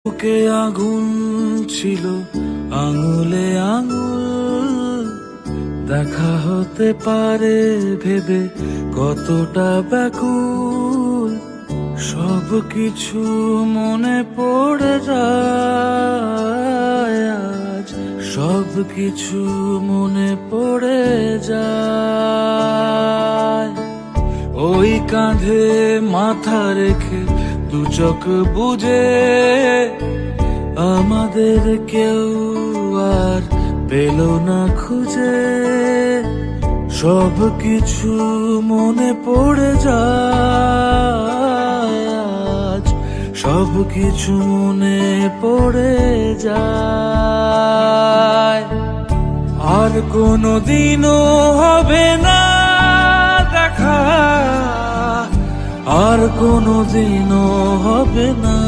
বুকে আগুন ছিল, আঙুলে আঙুল দেখা হতে পারে ভেবে কতটা ব্যাকুল। সব কিছু মনে পড়ে যায় আজ, সব কিছু মনে পড়ে যায়। ওই কাঁধে মাথা রেখে দু চোখ বুঝে আমাদের কেউ আর পেল না খুঁজে। সব কিছু মনে পড়ে যায় আজ, সব কিছু মনে পড়ে যায়। আর কোনো দিনও হবে না দেখা, আর কোনো দিনও হবে না।